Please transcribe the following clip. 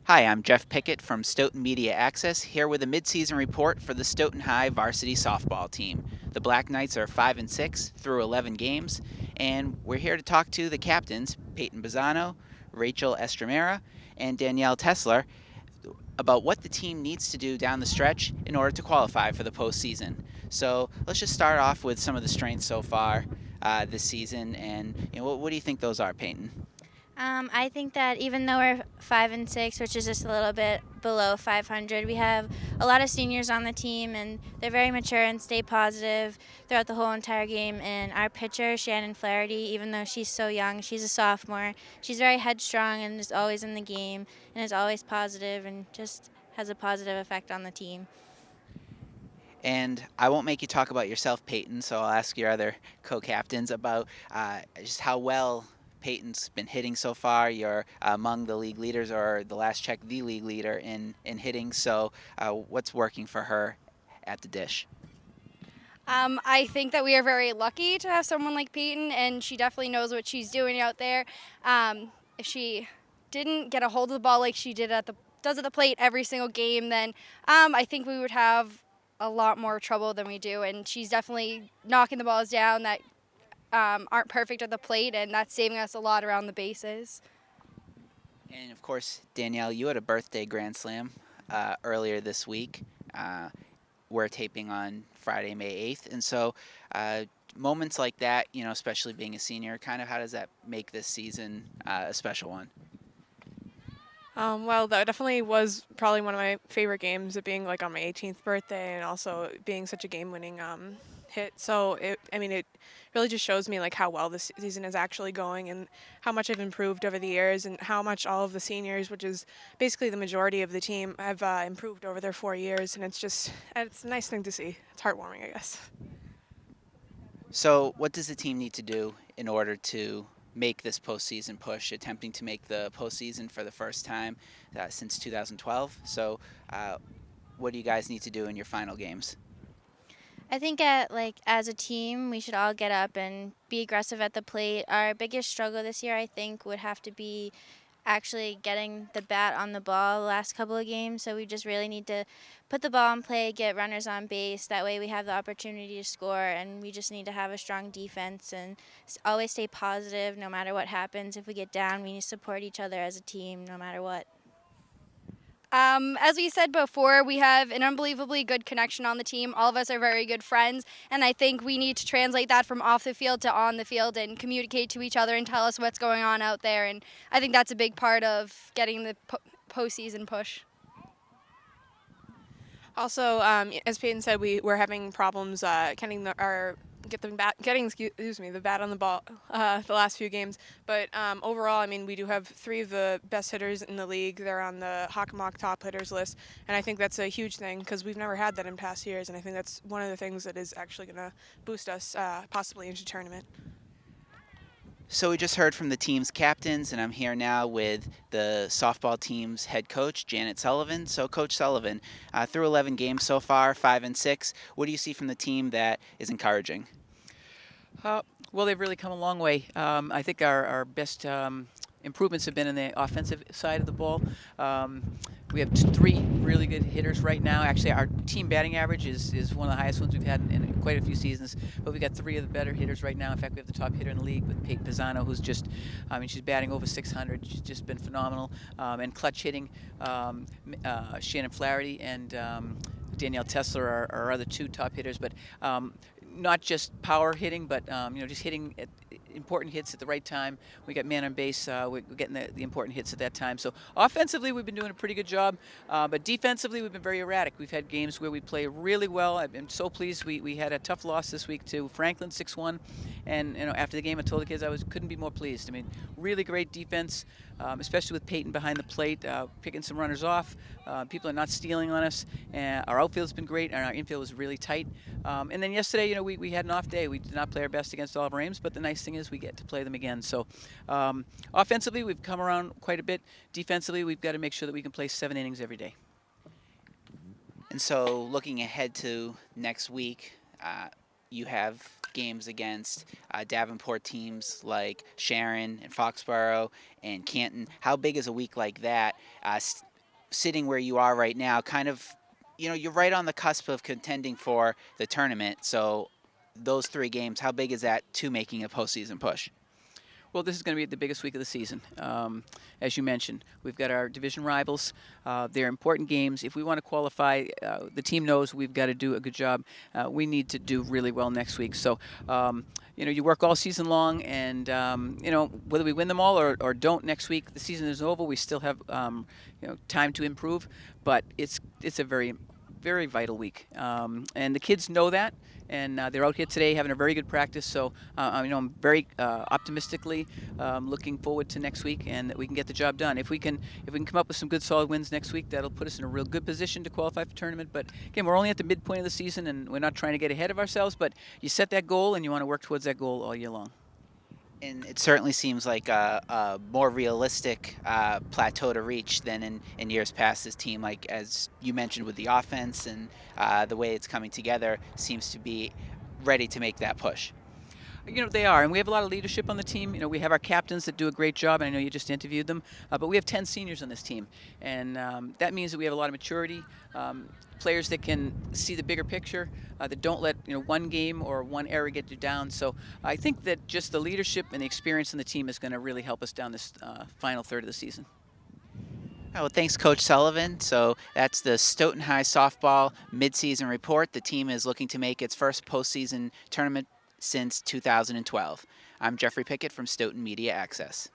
Hi, I'm Jeff Pickette from Stoughton Media Access, here with a midseason report for the Stoughton High varsity softball team. The Black Knights are 5 and 6 through 11 games, and we're here to talk to the captains, Payton Pizzano, Rachel Estremera, and Danielle Tesler, about what the team needs to do down the stretch in order to qualify for the postseason. So let's just start off with some of the strengths so far this season, and what do you think those are, Payton? I think that even though we're 5 and 6, which is just a little bit below 500, we have a lot of seniors on the team, and they're very mature and stay positive throughout the whole entire game. And our pitcher, Shannon Flaherty, even though she's so young, she's a sophomore. She's very headstrong and is always in the game and is always positive and just has a positive effect on the team. And I won't make you talk about yourself, Peyton, so I'll ask your other co captains about just how well Peyton's been hitting so far. You're among the league leaders, or the last check, the league leader in hitting. So, what's working for her at the dish? I think that we are very lucky to have someone like Peyton, and she definitely knows what she's doing out there. If she didn't get a hold of the ball like she does at the plate every single game, then I think we would have a lot more trouble than we do. And she's definitely knocking the balls down that aren't perfect at the plate, and that's saving us a lot around the bases. And of course, Danielle, you had a birthday grand slam earlier this week. We're taping on Friday, May 8th. And so, moments like that, especially being a senior, kind of how does that make this season a special one? Well, that definitely was probably one of my favorite games, it being like on my 18th birthday and also being such a game-winning hit. So it really just shows me like how well this season is actually going and how much I've improved over the years and how much all of the seniors, which is basically the majority of the team, have improved over their 4 years. And it's a nice thing to see. It's heartwarming, I guess. So, what does the team need to do in order to make this postseason push, attempting to make the postseason for the first time since 2012? So, what do you guys need to do in your final games? I think as a team, we should all get up and be aggressive at the plate. Our biggest struggle this year, I think, would have to be actually getting the bat on the ball the last couple of games. So we just really need to put the ball in play, get runners on base. That way we have the opportunity to score, and we just need to have a strong defense and always stay positive no matter what happens. If we get down, we need to support each other as a team no matter what. As we said before, we have an unbelievably good connection on the team. All of us are very good friends, and I think we need to translate that from off the field to on the field and communicate to each other and tell us what's going on out there. And I think that's a big part of getting the postseason push. Also, as Peyton said, we're having problems getting the bat on the ball the last few games. But overall, we do have three of the best hitters in the league. They're on the Hockomock top hitters list, and I think that's a huge thing because we've never had that in past years, and I think that's one of the things that is actually going to boost us possibly into tournament. So we just heard from the team's captains, and I'm here now with the softball team's head coach, Janet Sullivan. So, Coach Sullivan, through 11 games so far, 5 and 6, what do you see from the team that is encouraging? Well, they've really come a long way. I think our best improvements have been in the offensive side of the ball. We have three really good hitters right now. Actually, our team batting average is one of the highest ones we've had in quite a few seasons. But we've got three of the better hitters right now. In fact, we have the top hitter in the league with Payton Pizzano, who's just, she's batting over 600. She's just been phenomenal. And clutch hitting, Shannon Flaherty and Danielle Tesler are our other two top hitters. But not just power hitting, but just hitting important hits at the right time. We got man on base. We're getting the important hits at that time. So offensively, we've been doing a pretty good job. But defensively, we've been very erratic. We've had games where we play really well. I've been so pleased. We had a tough loss this week to Franklin, 6-1. And after the game, I told the kids couldn't be more pleased. Really great defense, especially with Peyton behind the plate, picking some runners off. People are not stealing on us. And our outfield's been great, and our infield was really tight. And then yesterday, we had an off day. We did not play our best against all of our aims, but the nice thing is we get to play them again. So offensively, we've come around quite a bit. Defensively, we've got to make sure that we can play 7 innings every day. And so, looking ahead to next week, you have games against Davenport teams like Sharon and Foxborough and Canton. How big is a week like that sitting where you are right now, kind of, you're right on the cusp of contending for the tournament. So those 3 games, how big is that to making a postseason push? Well, this is going to be the biggest week of the season. As you mentioned, we've got our division rivals. They're important games. If we want to qualify, the team knows we've got to do a good job. We need to do really well next week. So, you work all season long, and, whether we win them all or don't next week, the season is over. We still have, time to improve, but it's a very, very vital week. And the kids know that. And they're out here today having a very good practice. So, I'm very optimistically looking forward to next week, and that we can get the job done. If we can come up with some good, solid wins next week, that'll put us in a real good position to qualify for tournament. But again, we're only at the midpoint of the season, and we're not trying to get ahead of ourselves. But you set that goal, and you want to work towards that goal all year long. And it certainly seems like a more realistic plateau to reach than in years past. This team, like as you mentioned with the offense and the way it's coming together, seems to be ready to make that push. They are, and we have a lot of leadership on the team. We have our captains that do a great job, and I know you just interviewed them, but we have 10 seniors on this team, and that means that we have a lot of maturity, players that can see the bigger picture, that don't let one game or one error get you down. So I think that just the leadership and the experience in the team is going to really help us down this final third of the season. Well, thanks, Coach Sullivan. So that's the Stoughton High softball midseason report. The team is looking to make its first postseason tournament since 2012. I'm Jeffrey Pickette from Stoughton Media Access.